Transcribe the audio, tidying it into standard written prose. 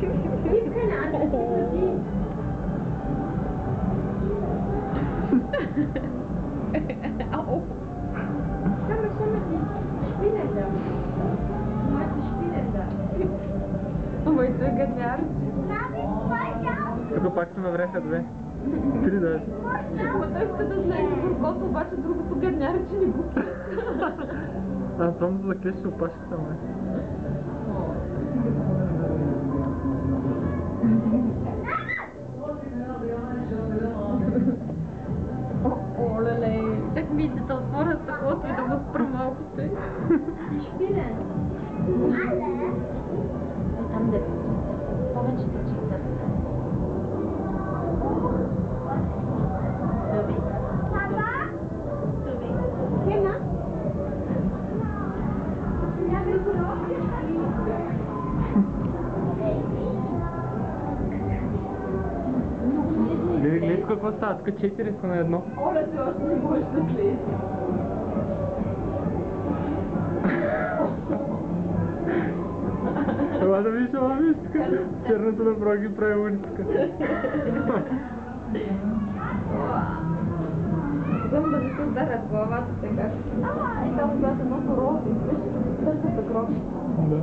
Au. Schau mal, die Spinnen da. Du hast die Spinnen da. Ой, той гадяр. Тук пак се навреха две. Три даже. Ама той иска да знае за горкото, обаче другото гадняр, че не го киска. А само за да клещи опашката, ме. Оле, так ми иде да отворя стъклото и да му спра малкото. Шпилен. Там де повече да читат. Доби. Папа? Доби. Хена? Я бих Гледай какво става, тук 4 са на едно. Оле, ти още не можеш да влезе. Това да видиш, ама виж тук. Черното направо ги прави улицка. Искам да ми се ударят главата сега. И там зад едното роза, виж, търсят кровища. Да.